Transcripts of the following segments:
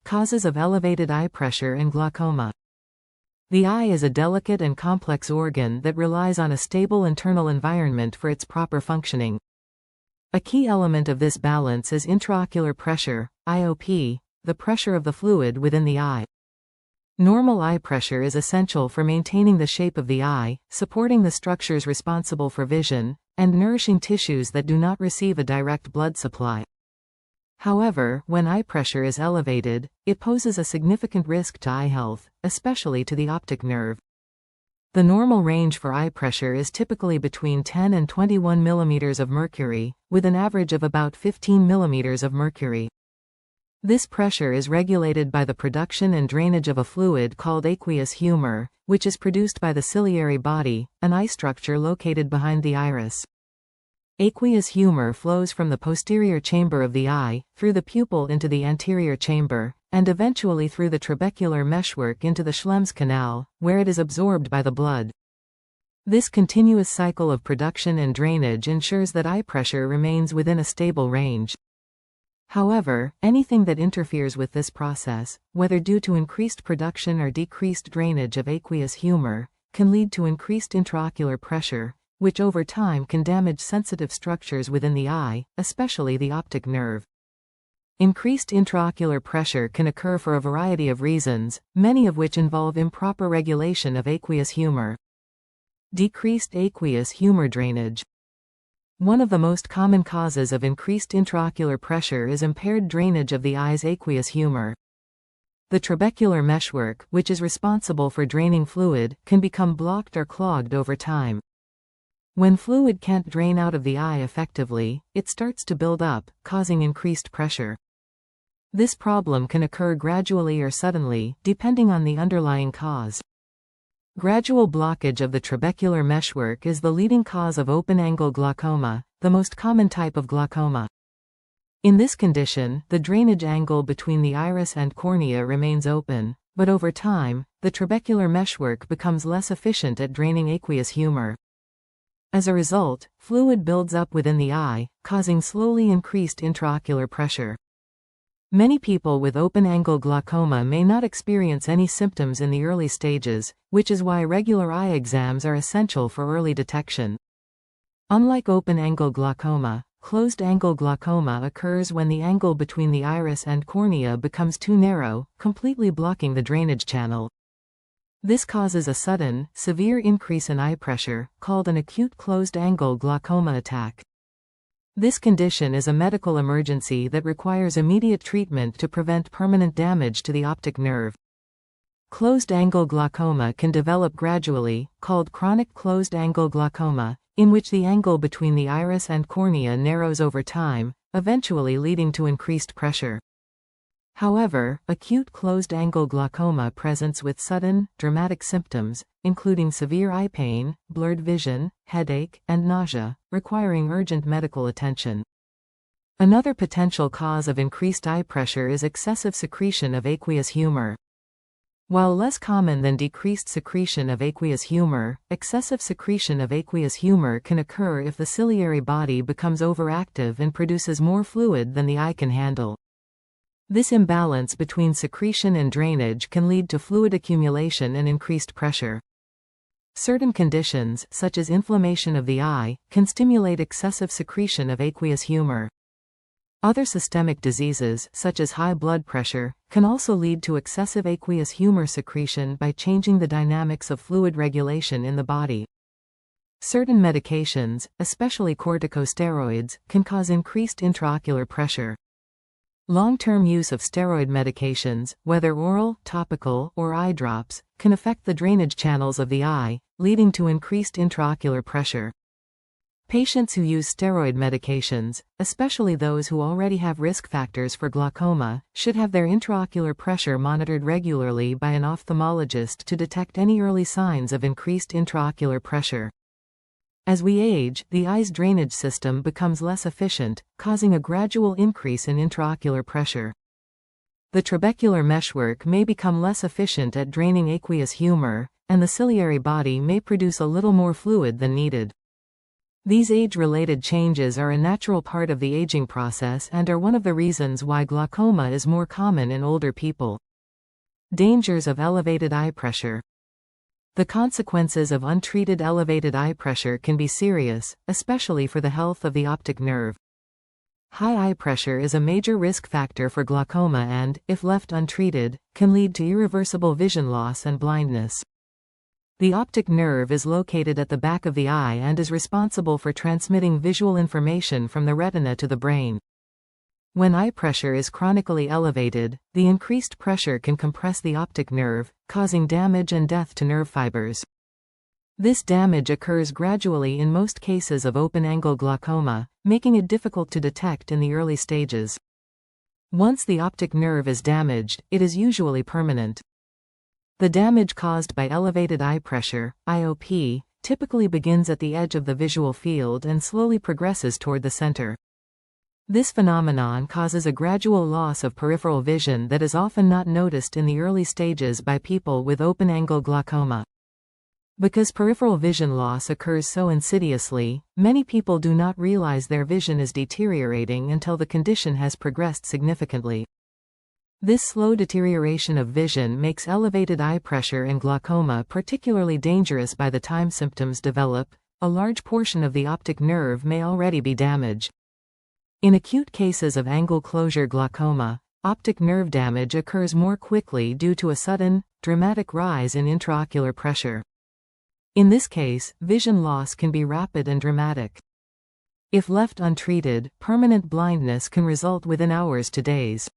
Causes of elevated eye pressure and glaucoma. The eye is a delicate and complex organ that relies on a stable internal environment for its proper functioning. A key element of this balance is intraocular pressure, IOP, the pressure of the fluid within the eye. Normal eye pressure is essential for maintaining the shape of the eye, supporting the structures responsible for vision, and nourishing tissues that do not receive a direct blood supply. However, when eye pressure is elevated, it poses a significant risk to eye health, especially to the optic nerve. The normal range for eye pressure is typically between 10 and 21 mm of mercury, with an average of about 15 mm of mercury. This pressure is regulated by the production and drainage of a fluid called aqueous humor, which is produced by the ciliary body, an eye structure located behind the iris. Aqueous humor flows from the posterior chamber of the eye, through the pupil into the anterior chamber, and eventually through the trabecular meshwork into the Schlemm's canal, where it is absorbed by the blood. This continuous cycle of production and drainage ensures that eye pressure remains within a stable range. However, anything that interferes with this process, whether due to increased production or decreased drainage of aqueous humor, can lead to increased intraocular pressure, which over time can damage sensitive structures within the eye, especially the optic nerve. Increased intraocular pressure can occur for a variety of reasons, many of which involve improper regulation of aqueous humor. Decreased aqueous humor drainage. One of the most common causes of increased intraocular pressure is impaired drainage of the eye's aqueous humor. The trabecular meshwork, which is responsible for draining fluid, can become blocked or clogged over time. When fluid can't drain out of the eye effectively, it starts to build up, causing increased pressure. This problem can occur gradually or suddenly, depending on the underlying cause. Gradual blockage of the trabecular meshwork is the leading cause of open-angle glaucoma, the most common type of glaucoma. In this condition, the drainage angle between the iris and cornea remains open, but over time, the trabecular meshwork becomes less efficient at draining aqueous humor. As a result, fluid builds up within the eye, causing slowly increased intraocular pressure. Many people with open-angle glaucoma may not experience any symptoms in the early stages, which is why regular eye exams are essential for early detection. Unlike open-angle glaucoma, closed-angle glaucoma occurs when the angle between the iris and cornea becomes too narrow, completely blocking the drainage channel. This causes a sudden, severe increase in eye pressure, called an acute closed-angle glaucoma attack. This condition is a medical emergency that requires immediate treatment to prevent permanent damage to the optic nerve. Closed-angle glaucoma can develop gradually, called chronic closed-angle glaucoma, in which the angle between the iris and cornea narrows over time, eventually leading to increased pressure. However, acute closed-angle glaucoma presents with sudden, dramatic symptoms, including severe eye pain, blurred vision, headache, and nausea, requiring urgent medical attention. Another potential cause of increased eye pressure is excessive secretion of aqueous humor. While less common than decreased secretion of aqueous humor, excessive secretion of aqueous humor can occur if the ciliary body becomes overactive and produces more fluid than the eye can handle. This imbalance between secretion and drainage can lead to fluid accumulation and increased pressure. Certain conditions, such as inflammation of the eye, can stimulate excessive secretion of aqueous humor. Other systemic diseases, such as high blood pressure, can also lead to excessive aqueous humor secretion by changing the dynamics of fluid regulation in the body. Certain medications, especially corticosteroids, can cause increased intraocular pressure. Long-term use of steroid medications, whether oral, topical, or eye drops, can affect the drainage channels of the eye, leading to increased intraocular pressure. Patients who use steroid medications, especially those who already have risk factors for glaucoma, should have their intraocular pressure monitored regularly by an ophthalmologist to detect any early signs of increased intraocular pressure. As we age, the eye's drainage system becomes less efficient, causing a gradual increase in intraocular pressure. The trabecular meshwork may become less efficient at draining aqueous humor, and the ciliary body may produce a little more fluid than needed. These age-related changes are a natural part of the aging process and are one of the reasons why glaucoma is more common in older people. Dangers of elevated eye pressure. The consequences of untreated elevated eye pressure can be serious, especially for the health of the optic nerve. High eye pressure is a major risk factor for glaucoma and, if left untreated, can lead to irreversible vision loss and blindness. The optic nerve is located at the back of the eye and is responsible for transmitting visual information from the retina to the brain. When eye pressure is chronically elevated, the increased pressure can compress the optic nerve, causing damage and death to nerve fibers. This damage occurs gradually in most cases of open-angle glaucoma, making it difficult to detect in the early stages. Once the optic nerve is damaged, it is usually permanent. The damage caused by elevated eye pressure, IOP, typically begins at the edge of the visual field and slowly progresses toward the center. This phenomenon causes a gradual loss of peripheral vision that is often not noticed in the early stages by people with open-angle glaucoma. Because peripheral vision loss occurs so insidiously, many people do not realize their vision is deteriorating until the condition has progressed significantly. This slow deterioration of vision makes elevated eye pressure and glaucoma particularly dangerous. By the time symptoms develop, a large portion of the optic nerve may already be damaged. In acute cases of angle closure glaucoma, optic nerve damage occurs more quickly due to a sudden, dramatic rise in intraocular pressure. In this case, vision loss can be rapid and dramatic. If left untreated, permanent blindness can result within hours to days.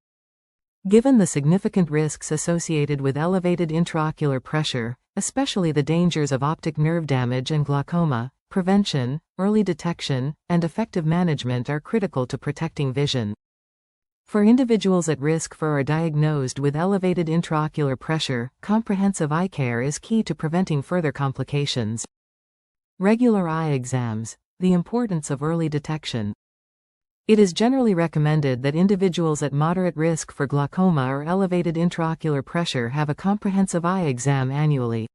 Given the significant risks associated with elevated intraocular pressure, especially the dangers of optic nerve damage and glaucoma, prevention, early detection, and effective management are critical to protecting vision. For individuals at risk for or diagnosed with elevated intraocular pressure, comprehensive eye care is key to preventing further complications. Regular eye exams. The importance of early detection. It is generally recommended that individuals at moderate risk for glaucoma or elevated intraocular pressure have a comprehensive eye exam annually.